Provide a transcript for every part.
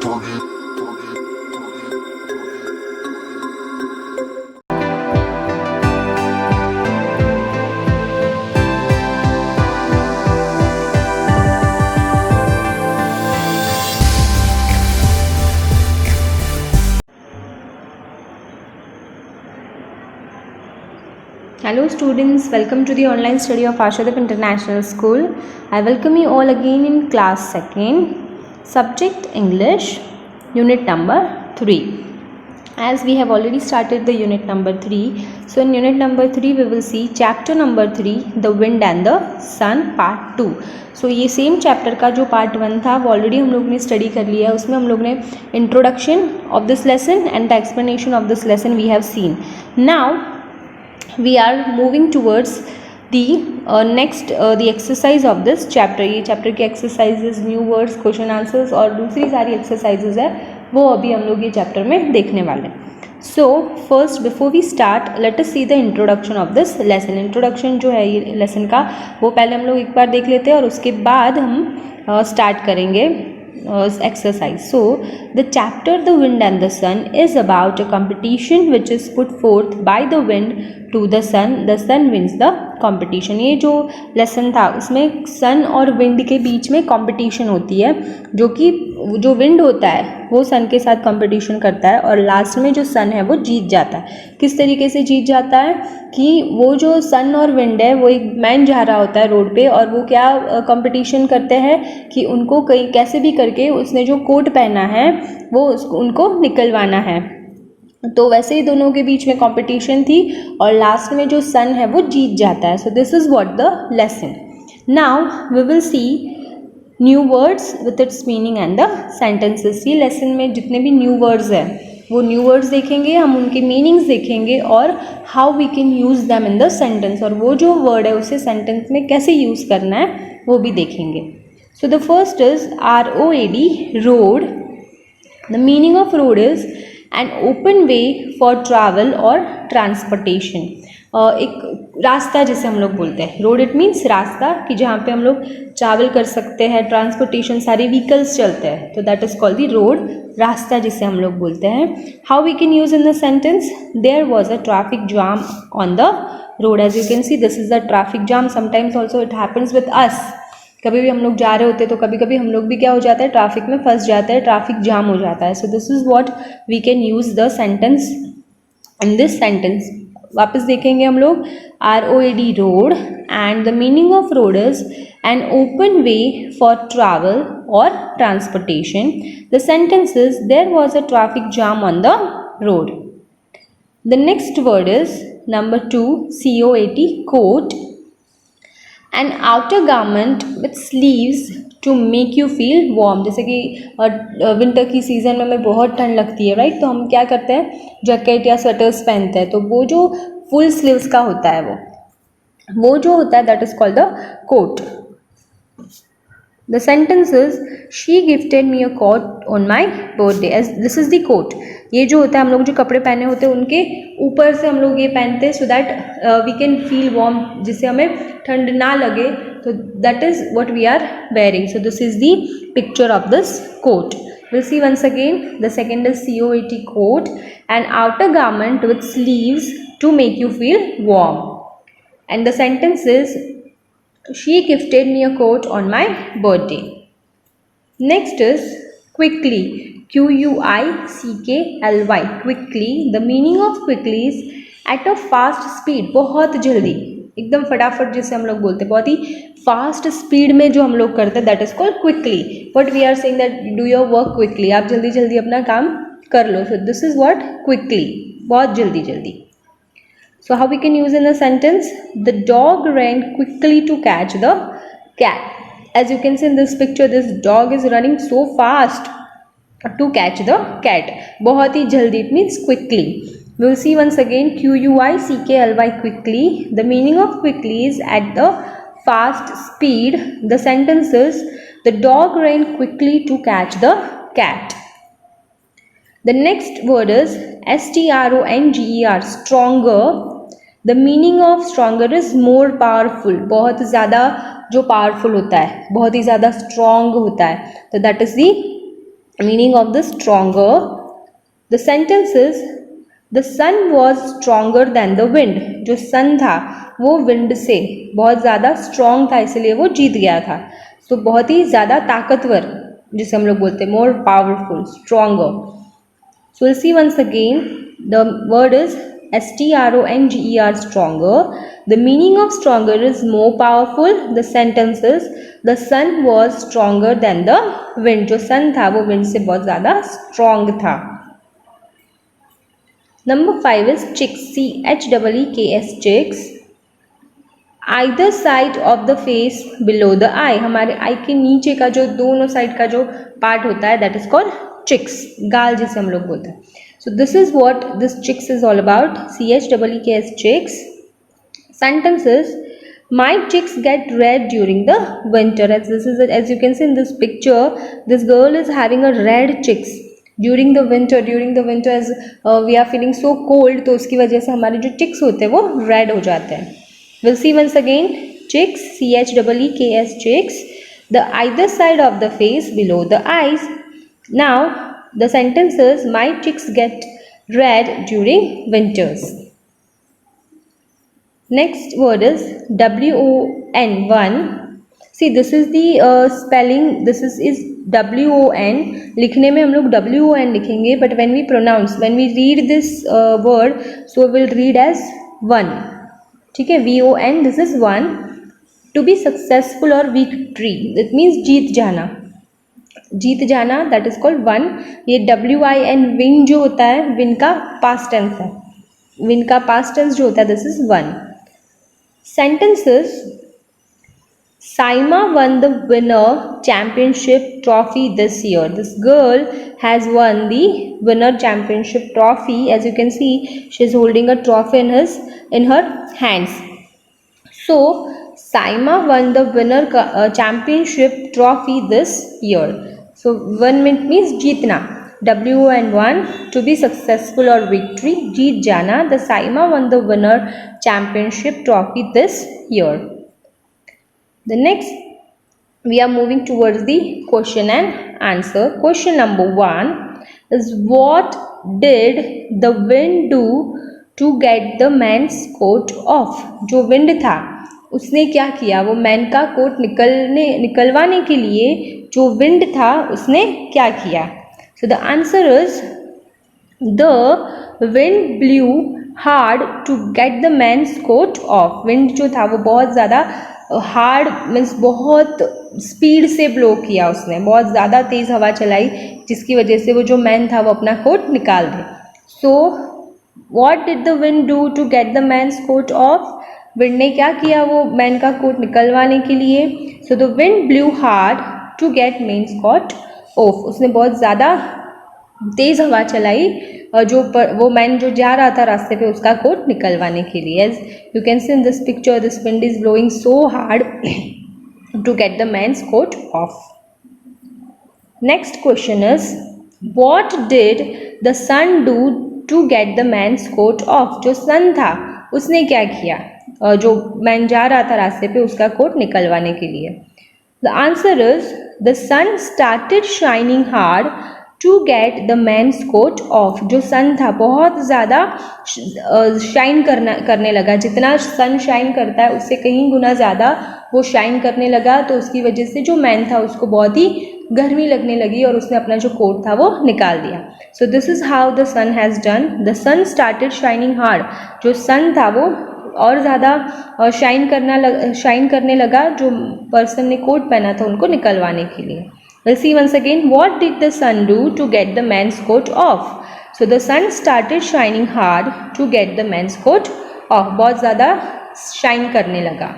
Hello students, welcome to the online study of Ashadev International School. I welcome you all again in class 2nd, subject English, unit number 3. As we have already started the unit number 3, so in unit number 3 we will see chapter number 3, the wind and the sun part 2. सो ये same chapter का जो part 1 था वो already हम लोग ने study कर लिया है. उसमें हम लोग ने introduction of this lesson and the explanation of this lesson we have seen. Now we are moving towards the next the exercise of this chapter. ये चैप्टर के exercises, new words, question answers और दूसरी सारी exercises है वो अभी हम लोग ये चैप्टर में देखने वाले हैं. So first before we start let us see the introduction of this lesson. Introduction जो है ये लेसन का वो पहले हम लोग एक बार देख लेते हैं और उसके बाद हम स्टार्ट करेंगे exercise. So the chapter the wind and the sun is about a competition which is put forth by the wind to the sun wins the competition. ये जो लेसन था उसमें सन और विंड के बीच में कंपटीशन होती है, जो कि जो विंड होता है वो सन के साथ कंपटीशन करता है और लास्ट में जो सन है वो जीत जाता है. किस तरीके से जीत जाता है कि वो जो सन और विंड है वो एक मैन जा रहा होता है रोड पे और वो क्या कंपटीशन करते हैं कि उनको कहीं कैसे भी करके उसने जो कोट पहना है वो उनको निकलवाना है. तो वैसे ही दोनों के बीच में कंपटीशन थी और लास्ट में जो सन है वो जीत जाता है. So this is what the lesson. Now we will see new words with its meaning and the sentences. ये लेसन में जितने भी न्यू वर्ड्स हैं वो न्यू वर्ड्स देखेंगे, हम उनके मीनिंग्स देखेंगे और how we can use them in the sentence, और वो जो वर्ड है उसे सेंटेंस में कैसे यूज़ करना है वो भी देखेंगे. So the first is ROAD, road. The meaning of road is an open way for travel और ट्रांसपोर्टेशन. एक रास्ता जिसे हम लोग बोलते हैं. रोड इट मीन्स रास्ता कि जहाँ पे हम लोग ट्रैवल कर सकते हैं, ट्रांसपोर्टेशन सारे व्हीकल्स चलते हैं, तो that is called the road, रास्ता जिसे हम लोग बोलते हैं. How we can use in the sentence, there was a traffic jam on the road. As you can see this is the traffic jam. Sometimes also it happens with us. कभी भी हम लोग जा रहे होते हैं तो कभी कभी हम लोग भी क्या हो जाता है, ट्रैफिक में फंस जाते हैं, ट्रैफिक जाम हो जाता है. So this is what we can use the sentence in this sentence. वापस देखेंगे हम लोग ROAD, road, and the meaning of road is an open way for travel और transportation. The sentence is there was a traffic jam on the road. The next word is number 2, COAT, coat. An outer garment with sleeves to make you feel warm. जैसे कि winter की season में हमें बहुत ठंड लगती है, right, तो हम क्या करते हैं, जैकेट या स्वेटर्स पहनते हैं. तो वो जो फुल स्लीव्स का होता है वो जो होता है that is called the coat. The sentence is she gifted me a coat on my birthday. As this is the coat. ये जो होता है हम लोग जो कपड़े पहने होते हैं उनके ऊपर से हम लोग ये पहनते हैं so that we can feel warm, जिससे हमें ठंड ना लगे. तो that is what we are wearing. So this is the picture of this coat. We'll see once again. The second is COAT, coat, an outer garment with sleeves to make you feel warm. And the sentence is she gifted me a coat on my birthday. Next is quickly, QUICKLY, quickly. The meaning of quickly is at a fast speed, बहुत जल्दी, एकदम फटाफट जिसे हम लोग बोलते हैं, बहुत ही फास्ट स्पीड में जो हम लोग करते हैं that is called quickly. But we are saying that do your work quickly, आप जल्दी जल्दी अपना काम कर लो. So this is what quickly, बहुत जल्दी जल्दी. So how we can use in the sentence, the dog ran quickly to catch the cat. As you can see in this picture this dog is running so fast to catch the cat, बहुत ही जल्दी, it means quickly. We will see once again QUICKLY, quickly. The meaning of quickly is at the fast speed. The sentence is the dog ran quickly to catch the cat. The next word is STRONGER, stronger. The meaning of stronger is more powerful, बहुत ज़्यादा जो powerful होता है, बहुत ही ज़्यादा strong होता है. तो that is the meaning of the stronger, the sentence is the sun was stronger than the wind, जो सन था वो विंड से बहुत ज़्यादा स्ट्रॉन्ग था, इसलिए वो जीत गया था. तो बहुत ही ज़्यादा ताकतवर, जिसे हम लोग बोलते हैं more powerful, stronger. So will see once again, the word is STRONGER, stronger. The meaning of stronger is more powerful. The sentence is the sun was stronger than the wind. जो sun था वो wind से बहुत ज़्यादा strong था. Number 5 is chicks, CHEEKS, chicks. Either side of the face below the eye, हमारे eye के नीचे का जो दोनों साइड का जो पार्ट होता है that is called chicks, गाल जिसे हम लोग बोलते हैं. So this is what this chicks is all about. CHEEKS, chicks. Sentence is my chicks get red during the winter. As you can see in this picture, this girl is having a red chicks during the winter. During the winter as we are feeling so cold, तो उसकी वजह से हमारे जो chicks होते हैं वो red हो जाते हैं. We'll see once again, chicks, CHEEKS, chicks. The either side of the face below the eyes. Now the sentence is my chicks get red during winters. Next word is WON. See, this is the spelling. This is WON. लिखने में हम लोग WON लिखेंगे, but when we pronounce, when we read this word, so we'll read as one. ठीक है, WON, this is one. To be successful or victory, that means जीत जाना, जीत जाना, that is called one. ये WIN, win जो होता है, win का past tense है, win का past tense जो होता है, this is one. Sentences, Saima won the winner championship trophy this year. This girl has won the winner championship trophy. As you can see, she is holding a trophy in her hands. So Saima won the winner championship trophy this year. So one means जीतना, WON, to be successful or victory, जीत जाना. The Saima won the winner championship trophy this year. The next, we are moving towards the question and answer. Question number 1 is, what did the wind do to get the man's coat off? जो wind था उसने क्या किया, वो man का coat निकलवाने के लिए जो विंड था उसने क्या किया. So the answer is, the wind blew hard to get the man's coat off. Wind जो था वो बहुत ज़्यादा हार्ड मीन्स बहुत स्पीड से ब्लो किया उसने, बहुत ज़्यादा तेज़ हवा चलाई जिसकी वजह से वो जो मैन था वो अपना कोट निकाल दे. So what did the wind do to get the man's coat off? Wind ने क्या किया वो मैन का कोट निकलवाने के लिए? So the wind blew hard to get man's coat off. उसने बहुत ज़्यादा तेज़ हवा चलाई वो मैन जो जा रहा था रास्ते पे उसका कोट निकलवाने के लिए. As you can see in this picture, this wind is blowing so hard to get the man's coat off. Next question is, what did the sun do to get the man's coat off? जो sun था उसने क्या किया जो man जा रहा था रास्ते पे उसका कोट निकलवाने के लिए? The answer is, the sun started shining hard to get the man's coat off. जो सन था बहुत ज़्यादा शाइन करने लगा, जितना सन शाइन करता है उससे कहीं गुना ज़्यादा वो शाइन करने लगा, तो उसकी वजह से जो मैन था उसको बहुत ही गर्मी लगने लगी और उसने अपना जो कोट था वो निकाल दिया. So this is how the sun has done. The sun started shining hard. जो सन था वो और ज़्यादा शाइन करने लगा जो पर्सन ने कोट पहना था उनको निकलवाने के लिए. We'll see once again, what did the sun do to get the man's coat off? So the sun started shining hard to get the man's coat off. बहुत ज़्यादा शाइन करने लगा.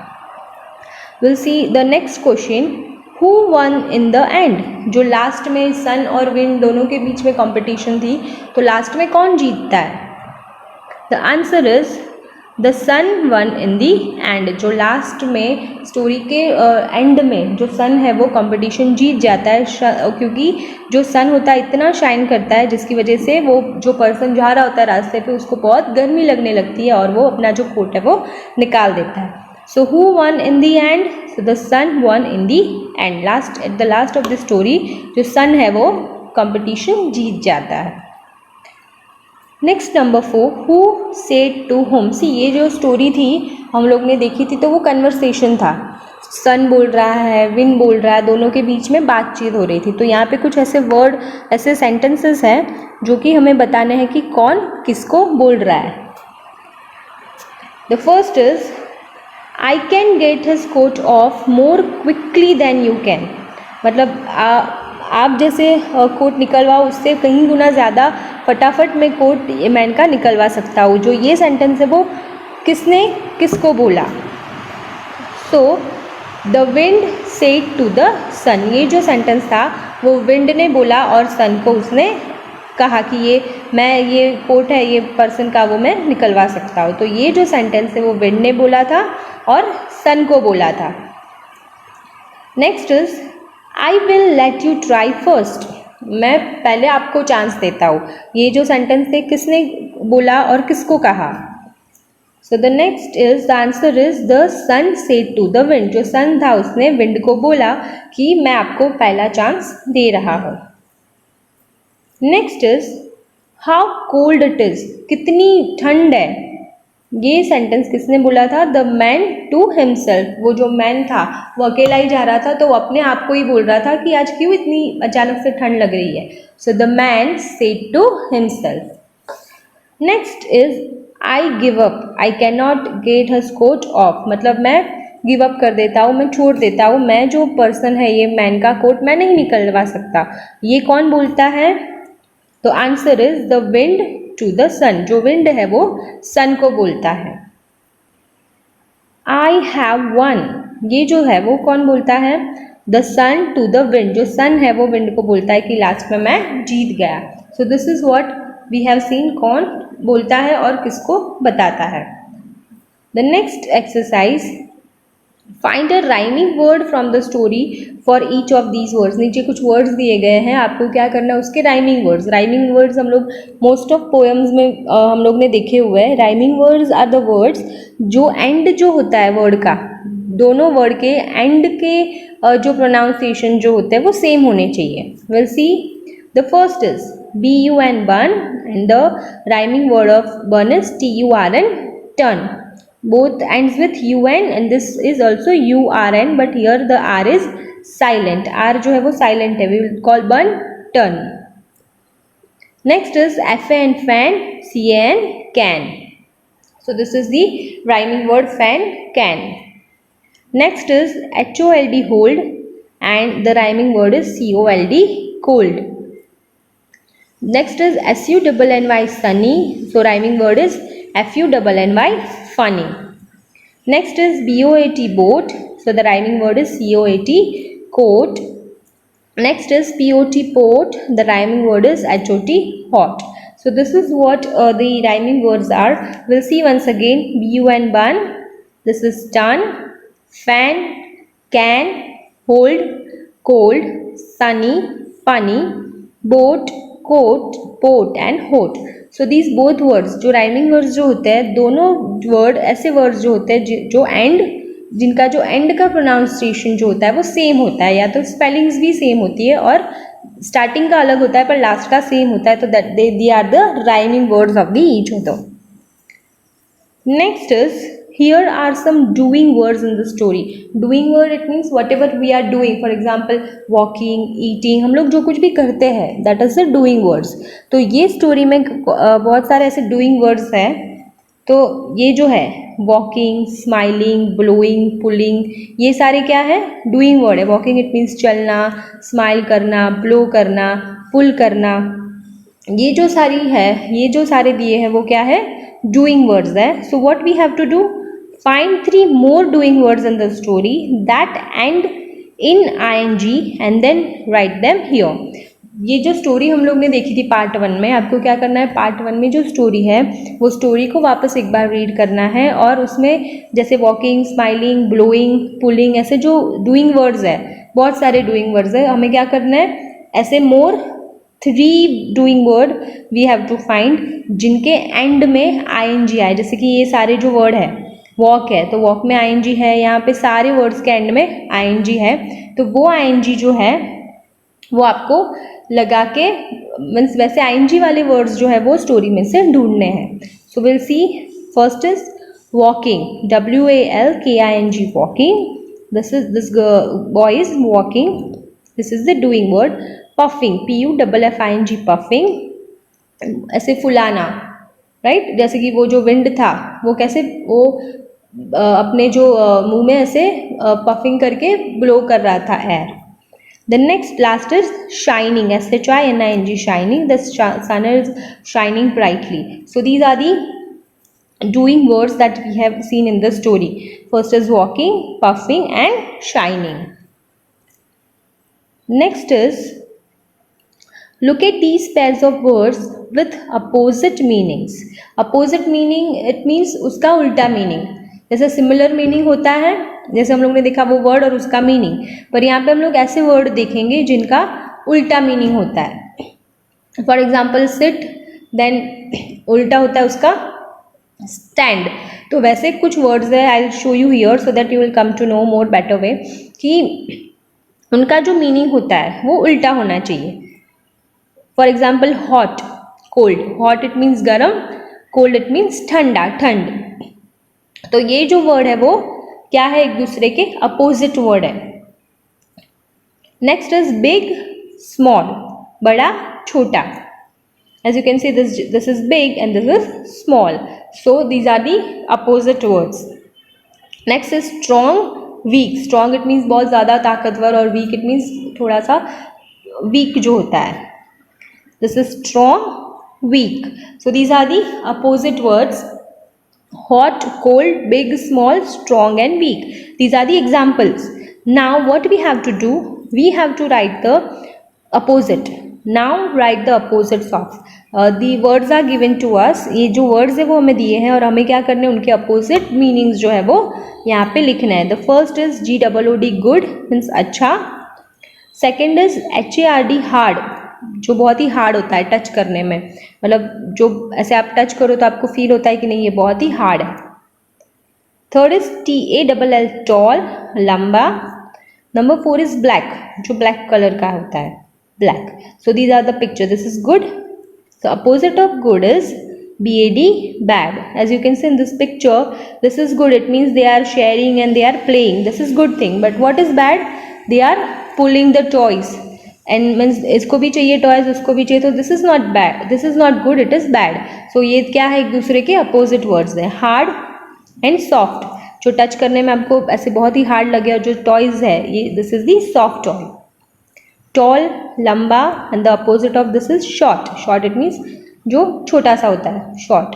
We'll see the next question, who won in the end? जो last में सन और wind दोनों के बीच में कंपटीशन थी, तो लास्ट में कौन जीतता है? The answer is, the sun won in the end. जो लास्ट में स्टोरी के एंड में जो सन है वो कंपटीशन जीत जाता है, क्योंकि जो सन होता है इतना शाइन करता है जिसकी वजह से वो जो पर्सन जा रहा होता है रास्ते पे उसको बहुत गर्मी लगने लगती है और वो अपना जो कोट है वो निकाल देता है. So who won in the end? So the sun won in the end. At the last of the story जो सन है वो कंपटीशन जीत जाता है। Next number 4, who said to whom. See ये जो स्टोरी थी हम लोग ने देखी थी तो वो कन्वर्सेशन था, सन बोल रहा है, विंड बोल रहा है, दोनों के बीच में बातचीत हो रही थी। तो यहाँ पे कुछ ऐसे वर्ड, ऐसे सेंटेंसेस हैं जो कि हमें बताने हैं कि कौन किसको बोल रहा है। The first is I can get his coat off more quickly than you can. मतलब आप जैसे कोट निकलवाओ उससे कहीं गुना ज़्यादा फटाफट मैं कोट मैन का निकलवा सकता हूँ। जो ये सेंटेंस है वो किसने किसको बोला। So the wind said to the sun, ये जो सेंटेंस था वो विंड ने बोला और सन को उसने कहा कि ये कोट है ये पर्सन का, वो मैं निकलवा सकता हूँ। तो ये जो सेंटेंस है वो विंड ने बोला था और सन को बोला था। Next is I will let you try first. मैं पहले आपको चांस देता हूँ। ये जो सेंटेंस है किसने बोला और किसको कहा। So the next is the answer is the sun said to the wind. जो सन था उसने विंड को बोला कि मैं आपको पहला चांस दे रहा हूँ। Next is how cold it is. कितनी ठंड है। ये सेंटेंस किसने बोला था। The man to himself. वो जो मैन था वो अकेला ही जा रहा था तो वो अपने आप को ही बोल रहा था कि आज क्यों इतनी अचानक से ठंड लग रही है। So the man said to himself. Next is I give up, I can not get his coat off. मतलब मैं गिव अप कर देता हूँ, मैं छोड़ देता हूँ, मैं जो पर्सन है ये मैन का कोट मैं नहीं निकलवा सकता। ये कौन बोलता है। तो answer is the wind to the sun. जो विंड है वो सन को बोलता है। आई हैव वन, ये जो है वो कौन बोलता है। The sun to the wind. जो सन है वो विंड को बोलता है कि लास्ट में मैं जीत गया। So this is what we have seen, कौन बोलता है और किसको बताता है। The next exercise, find a rhyming word from the story for each of these words. नीचे कुछ वर्ड्स दिए गए हैं, आपको क्या करना है उसके राइमिंग वर्ड्स। राइमिंग वर्ड्स हम लोग मोस्ट ऑफ पोएम्स में हम लोग ने देखे हुए हैं। Rhyming words are the words जो एंड जो होता है वर्ड का, दोनों वर्ड के एंड के जो प्रोनाउंसिएशन जो होते हैं वो सेम होने चाहिए। Will see the first is BUN burn and the rhyming word of burn is TURN turn. Both ends with UN and this is also URN but here the R is silent. R जो है वो silent है, we will call burn turn. Next is FAN fan, CAN can. So this is the rhyming word fan can. Next is HOLD hold and the rhyming word is COLD cold. Next is SUNNY sunny, so rhyming word is FUNNY funny. Next is BOAT boat, so the rhyming word is COAT coat. Next is POT pot, the rhyming word is HOT hot. So this is what the rhyming words are. We'll see once again. BUN bun, this is turn, fan, can, hold, cold, sunny, funny, boat, coat, pot and hot. So these both words, जो rhyming words जो होते हैं, दोनों word ऐसे words जो होते हैं जो एंड, जिनका जो एंड का प्रोनाउंसिएशन जो होता है वो सेम होता है, या तो स्पेलिंग्स भी सेम होती है और स्टार्टिंग का अलग होता है पर लास्ट का सेम होता है। तो that they are the rhyming words of the each of the. Next is here are some doing words in the story. Doing word it means whatever we are doing, for example walking, eating, हम लोग जो कुछ भी करते हैं that is the doing words. तो ये story में बहुत सारे ऐसे doing words हैं। तो ये जो है walking, smiling, blowing, pulling, ये सारे क्या है doing word है। walking it means चलना, smile करना, blow करना, pull करना, ये जो सारी है, ये जो सारे दिए हैं वो क्या है doing words है। So what we have to do, find 3 more doing words in the story that end in ing and then write them here. ये जो स्टोरी हम लोग ने देखी थी पार्ट 1 में, आपको क्या करना है पार्ट 1 में जो स्टोरी है वो स्टोरी को वापस एक बार रीड करना है और उसमें जैसे वॉकिंग, स्माइलिंग, ब्लोइंग, पुलिंग, ऐसे जो डूइंग वर्ड्स है, बहुत सारे डूइंग वर्ड्स है, हमें क्या करना है ऐसे more 3 doing word we have to find जिनके एंड में ing आए। जैसे कि ये सारे जो वर्ड है, वॉक है तो वॉक में ing है, यहाँ पे सारे वर्ड्स के एंड में ing है, तो वो ing जो है वो आपको लगा के मीन्स वैसे आईएनजी वाले वर्ड्स जो है वो स्टोरी में से ढूंढने हैं. सो will C. First is walking, walking, walking. This boy is walking. This is the doing word. Puffing, puffing, puffing. ऐसे फुलाना, राइट. जैसे कि वो जो विंड था वो कैसे वो अपने जो मुंह में ऐसे पफिंग करके ब्लो कर रहा था air. The next last is shining, shining, shining. The sun is shining brightly. So these are the doing words that we have seen in the story. First is walking, puffing and shining. Next is, look at these pairs of words with opposite meanings. Opposite meaning, it means उसका उल्टा meaning. जैसे similar meaning होता है, जैसे हम लोग ने देखा वो word और उसका meaning, पर यहाँ पे हम लोग ऐसे word देखेंगे जिनका उल्टा meaning होता है. For example, sit, then उल्टा होता है उसका stand. तो वैसे कुछ words है, I'll show you here so that you will come to know more better way कि उनका जो meaning होता है वो उल्टा होना चाहिए. For example, hot, cold. Hot it means गरम, cold it means ठंडा, ठंड. तो ये जो word है वो क्या है, एक दूसरे के opposite word है. Next is big, small. बड़ा, छोटा. As you can see, this is big and this is small. So these are the opposite words. Next is strong, weak. Strong it means बहुत ज़्यादा ताकतवर और weak it means थोड़ा सा weak जो होता है. This is strong, weak. So these are the opposite words. Hot, cold, big, small, strong and weak. These are the examples. Now what we have to do? We have to write the opposite. Now write the opposites of. The words are given to us. ये जो words है वो हमें दिए हैं और हमें क्या करने हैं, उनके opposite meanings जो है वो यहाँ पे लिखना है. The first is GOOD, good means अच्छा. Second is HARD, hard, जो बहुत ही हार्ड होता है टच करने में, मतलब जो ऐसे आप टच करो तो आपको फील होता है कि नहीं ये बहुत ही हार्ड है. थर्ड इज TALL, टॉल, लंबा. नंबर 4 इज ब्लैक, जो ब्लैक कलर का होता है, black. So these are the picture. This is good. The opposite of good is BAD, bad. As you can see in this picture, this is good, it means they are sharing and they are playing. This is good thing. But what is bad? They are pulling the toys and means इसको भी चाहिए toys, उसको भी चाहिए. तो this is not bad, this is not good, it is bad. So ये क्या है, एक दूसरे के opposite words हैं. hard and soft, जो टच करने में आपको ऐसे बहुत ही हार्ड लगे, और जो टॉयज है ये this is the soft toy. Tall, लंबा, and the opposite of this is short. Short it means जो छोटा सा होता है, short.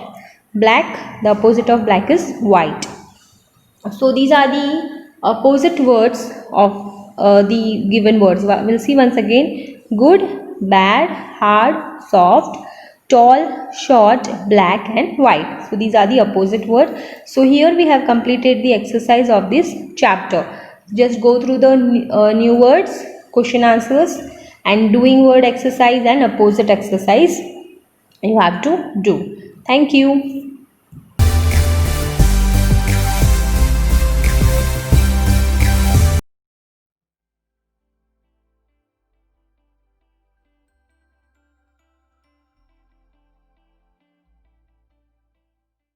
Black, the opposite of black is white. So these are the opposite words of the given words. We'll see once again. Good, bad, hard, soft, tall, short, black and white. So these are the opposite words. So here we have completed the exercise of this chapter. Just go through the new words, question answers and doing word exercise and opposite exercise you have to do. Thank you.